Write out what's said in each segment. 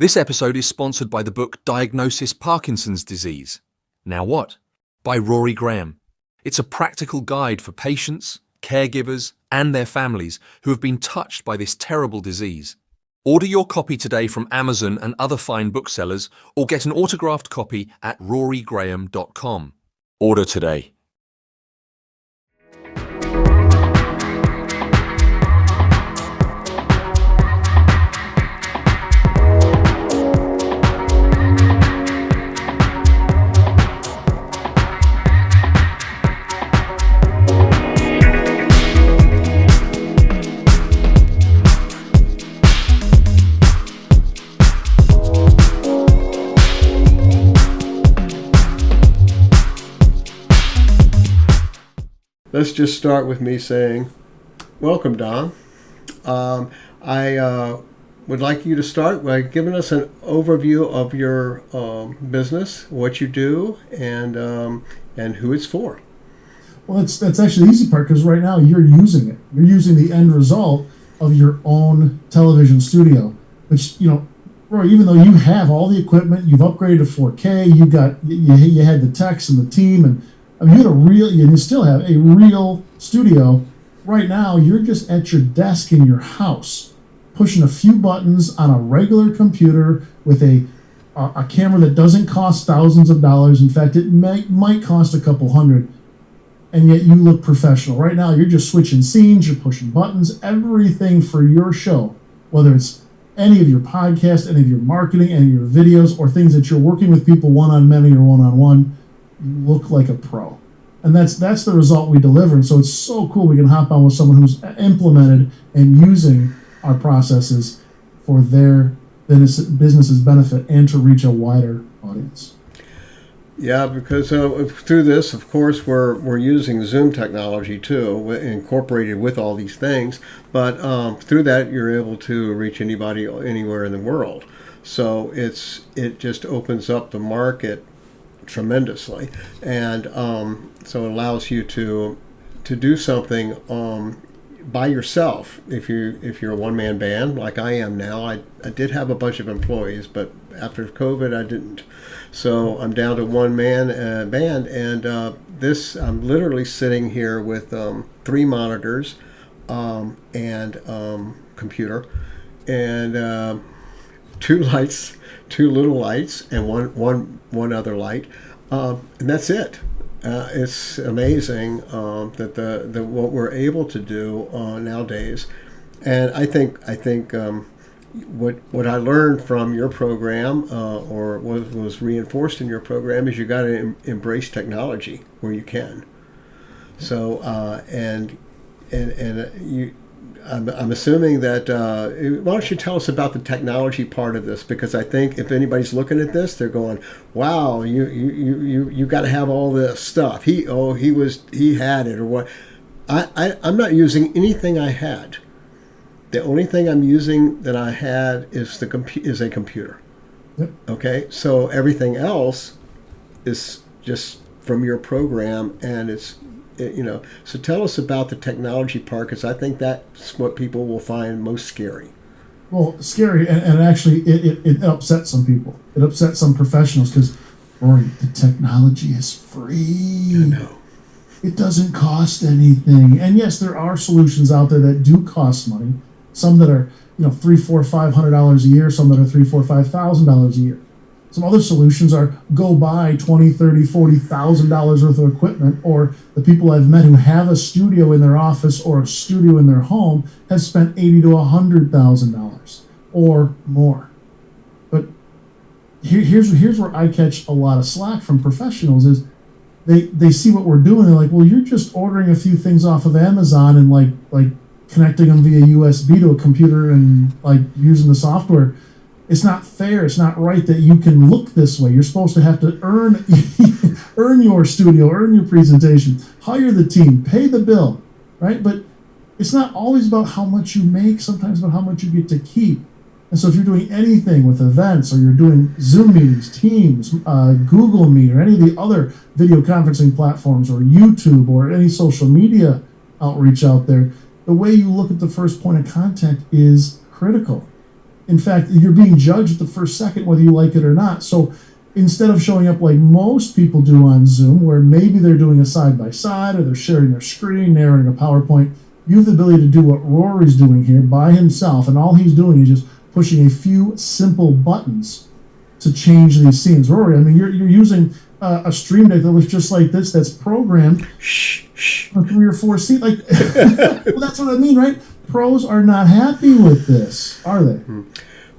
This episode is sponsored by the book Diagnosis Parkinson's Disease. Now what? By Rory Graham. It's a practical guide for patients, caregivers, and their families who have been touched by this terrible disease. Order your copy today from Amazon and other fine booksellers, or get an autographed copy at rorygraham.com. Order today. Let's just start with me saying, welcome, Don. I would like you to start by giving us an overview of your business, what you do, and who it's for. Well, that's actually the easy part, because right now you're using it. You're using the end result of your own television studio, which, Roy, even though you have all the equipment, you've upgraded to 4K, you had the techs and the team, and you still have a real studio. Right now, you're just at your desk in your house, pushing a few buttons on a regular computer with a camera that doesn't cost thousands of dollars. In fact, it might cost a couple hundred, and yet you look professional. Right now, you're just switching scenes, you're pushing buttons, everything for your show, whether it's any of your podcasts, any of your marketing, any of your videos, or things that you're working with people one-on-many or one-on-one. You look like a pro. And that's the result we deliver. And so it's so cool we can hop on with someone who's implemented and using our processes for their business's benefit and to reach a wider audience. Yeah, because through this, of course, we're using Zoom technology too, incorporated with all these things. But through that, you're able to reach anybody anywhere in the world. So it just opens up the market tremendously, and so it allows you to do something by yourself. If you're a one-man band like I am now, I did have a bunch of employees, but after COVID I didn't. So I'm down to one-man band, and I'm literally sitting here with 3 monitors and computer and 2 lights, 2 little lights, and one other light, and that's it. It's amazing that the what we're able to do nowadays, and I think what I learned from your program or was reinforced in your program is you got to embrace technology where you can. So and you. I'm assuming that, why don't you tell us about the technology part of this? Because I think if anybody's looking at this, they're going, wow, you got to have all this stuff. He had it, or what. I'm not using anything I had. The only thing I'm using that I had is a computer. Yep. Okay, so everything else is just from your program, and so tell us about the technology part, because I think that's what people will find most scary. Well, scary, and actually it upsets some people. It upsets some professionals, because, Rory, the technology is free. I know. It doesn't cost anything. And yes, there are solutions out there that do cost money. Some that are $300, $400, $500 a year. Some that are $3,000, $4,000, $5,000 a year. Some other solutions are go buy $20,000, $30,000, $40,000 worth of equipment, or the people I've met who have a studio in their office or a studio in their home have spent $80,000 to $100,000 or more. But here's where I catch a lot of slack from professionals is they see what we're doing. They're like, well, you're just ordering a few things off of Amazon and like connecting them via USB to a computer and like using the software. It's not fair. It's not right that you can look this way. You're supposed to have to earn your studio, earn your presentation, hire the team, pay the bill, right? But it's not always about how much you make, sometimes about how much you get to keep. And so if you're doing anything with events, or you're doing Zoom meetings, Teams, Google Meet, or any of the other video conferencing platforms, or YouTube, or any social media outreach out there, the way you look at the first point of contact is critical. In fact, you're being judged the first second whether you like it or not. So instead of showing up like most people do on Zoom, where maybe they're doing a side by side or they're sharing their screen, narrowing a PowerPoint, you have the ability to do what Rory's doing here by himself, and all he's doing is just pushing a few simple buttons to change these scenes. Rory, I mean, you're using a stream deck that looks just like this, that's programmed for 3 or 4 seats. Like, well, that's what I mean, right? Pros are not happy with this, are they?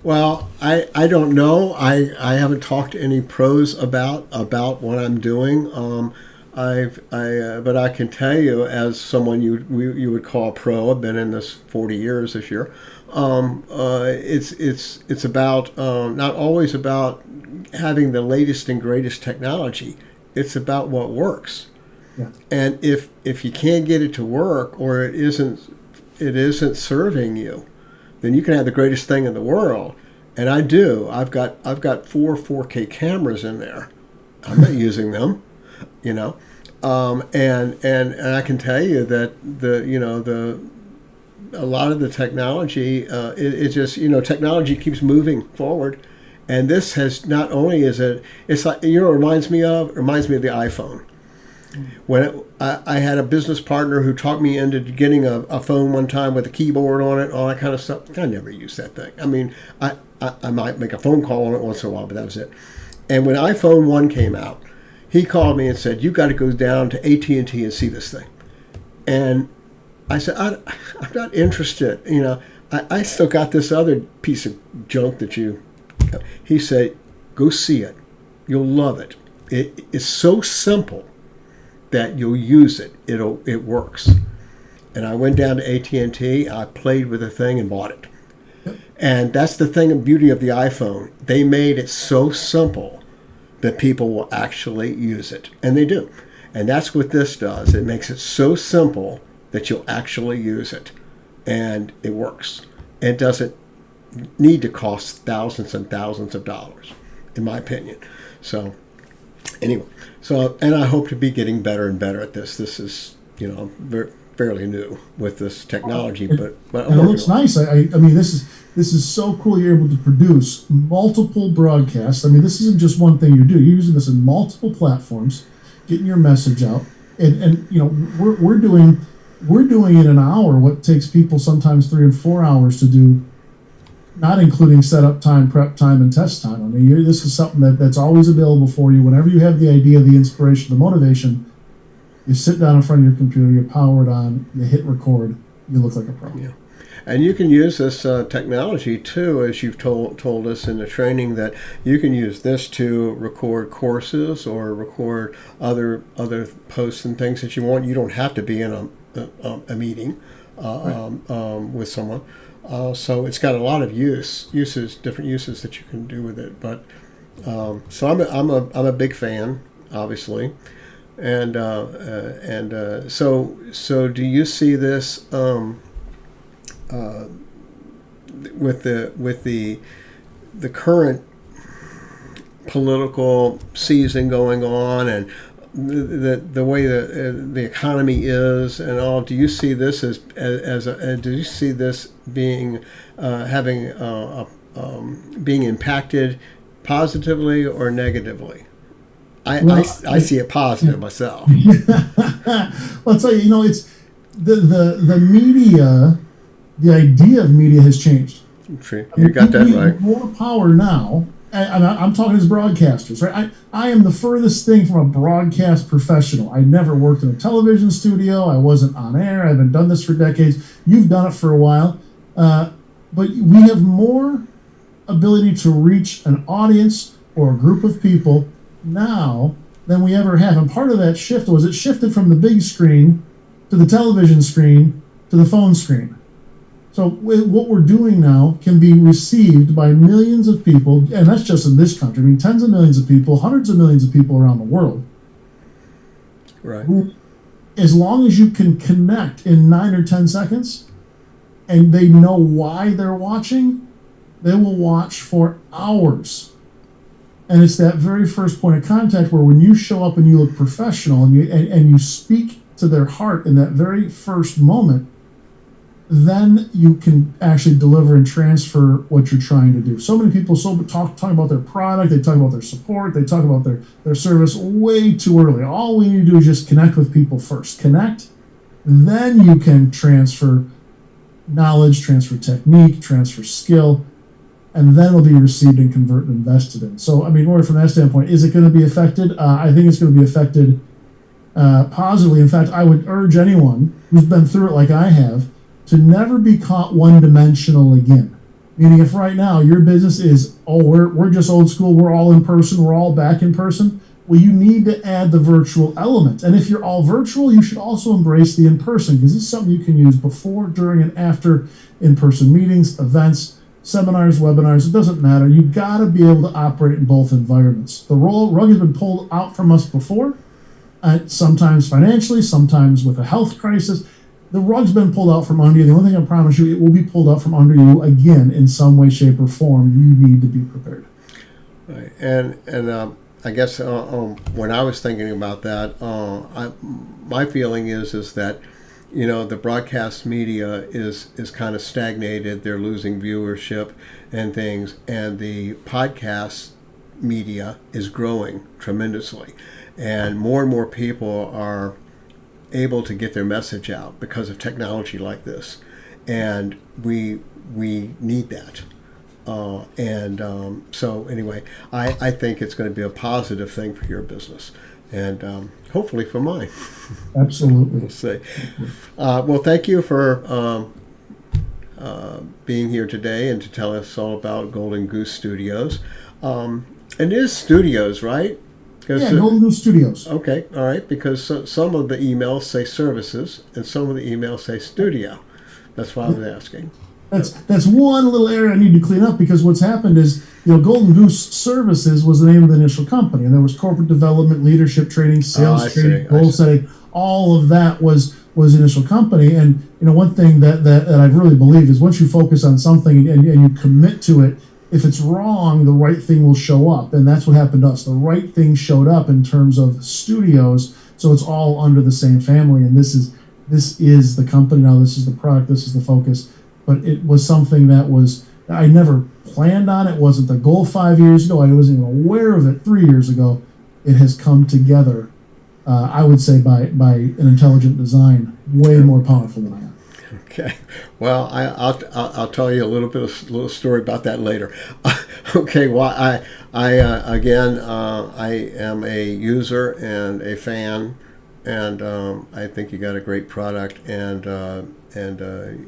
Well, I don't know. I haven't talked to any pros about what I'm doing. But I can tell you, as someone you would call a pro, I've been in this 40 years this year. It's about not always about having the latest and greatest technology. It's about what works. Yeah. And if you can't get it to work, or it isn't serving you, then you can have the greatest thing in the world. And I do. I've got 4K cameras in there. I'm not using them, you know. And I can tell you that a lot of the technology, it just, technology keeps moving forward. And this has not only it's like, it reminds me of the iPhone. When I had a business partner who talked me into getting a phone one time with a keyboard on it, all that kind of stuff. I never used that thing. I mean, I might make a phone call on it once in a while, but that was it. And when iPhone 1 came out, he called me and said, "You got to go down to AT&T and see this thing." And I said, I'm not interested. I still got this other piece of junk that you... He said, "Go see it. You'll love it. It's so simple that you'll use it. It works." And I went down to AT&T. I played with the thing and bought it. Yep. And that's the thing and beauty of the iPhone. They made it so simple that people will actually use it. And they do. And that's what this does. It makes it so simple that you'll actually use it. And it works. It doesn't need to cost thousands and thousands of dollars, in my opinion. So anyway, and I hope to be getting better and better at this. This is, fairly new with this technology, but and it looks nice. I mean, this is so cool. You're able to produce multiple broadcasts. I mean, this isn't just one thing you do. You're using this in multiple platforms, getting your message out, and we're doing in an hour what takes people sometimes 3 and 4 hours to do, not including setup time, prep time, and test time. I mean, this is something that's always available for you. Whenever you have the idea, the inspiration, the motivation, you sit down in front of your computer, you power it on, you hit record, you look like a pro. Yeah. And you can use this technology too, as you've told us in the training, that you can use this to record courses or record other posts and things that you want. You don't have to be in a meeting with someone. So it's got a lot of different uses that you can do with it. But so I'm a big fan, obviously, and so do you see this with the current political season going on and the way the economy is and all? Do you see this do you see this being being impacted positively or negatively? I see it positive myself. Well, I'll tell you, it's the media. The idea of media has changed. True. You got that right. More power now. And I'm talking as broadcasters, right? I am the furthest thing from a broadcast professional. I never worked in a television studio. I wasn't on air. I haven't done this for decades. You've done it for a while. But we have more ability to reach an audience or a group of people now than we ever have. And part of that shift was it shifted from the big screen to the television screen to the phone screen. So what we're doing now can be received by millions of people, and that's just in this country. I mean, tens of millions of people, hundreds of millions of people around the world. Right. Who, as long as you can connect in 9 or 10 seconds, and they know why they're watching, they will watch for hours. And it's that very first point of contact where when you show up and you look professional and you speak to their heart in that very first moment, then you can actually deliver and transfer what you're trying to do. So many people talk about their product, they talk about their support, they talk about their service way too early. All we need to do is just connect with people first. Connect, then you can transfer knowledge, transfer technique, transfer skill, and then it'll be received and converted and invested in. So, I mean, Rory, from that standpoint, is it going to be affected? I think it's going to be affected positively. In fact, I would urge anyone who's been through it like I have to never be caught one-dimensional again. Meaning, if right now your business is, oh, we're just old school, we're all in person, we're all back in person, well, you need to add the virtual element. And if you're all virtual, you should also embrace the in-person, because this is something you can use before, during, and after in-person meetings, events, seminars, webinars. It doesn't matter. You've got to be able to operate in both environments. The rug has been pulled out from us before, sometimes financially, sometimes with a health crisis. The rug's been pulled out from under you. The only thing I promise you, it will be pulled out from under you again in some way, shape, or form. You need to be prepared. Right. And I guess when I was thinking about that, my feeling is that, you know, the broadcast media is kind of stagnated. They're losing viewership and things, and the podcast media is growing tremendously, and more people are able to get their message out because of technology like this, and we need that. So anyway, I think it's going to be a positive thing for your business, and hopefully for mine. Absolutely. We'll see. Well, thank you for being here today and to tell us all about Golden Goose Studios. It is studios, right? Yeah, Golden Goose Studios. Okay, all right, because some of the emails say services and some of the emails say studio. That's why I was asking. That's one little area I need to clean up, because what's happened is, you know, Golden Goose Services was the name of the initial company, and there was corporate development, leadership training, sales training, goal setting. All of that was the initial company. And you know, one thing that I really believe is, once you focus on something and you commit to it, if it's wrong, the right thing will show up. And that's what happened to us. The right thing showed up in terms of studios. So it's all under the same family. And this is the company now. This is the product. This is the focus. But it was something that I never planned on. It wasn't the goal 5 years ago. I wasn't even aware of it 3 years ago. It has come together, I would say, by an intelligent design, way more powerful than I am. Okay, well, I'll tell you a little story about that later. Okay, well, I am a user and a fan, and I think you got a great product, and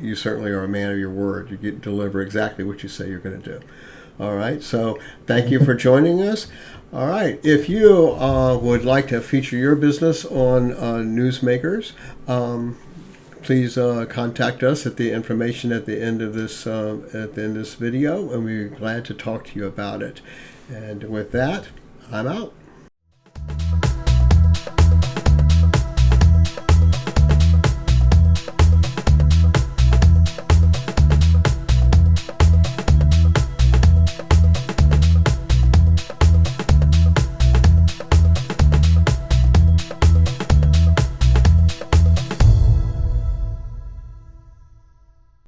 you certainly are a man of your word. You deliver exactly what you say you're going to do. All right, so thank you for joining us. All right, if you would like to feature your business on Newsmakers, please contact us at the information at the end of this video, and we're glad to talk to you about it. And with that, I'm out.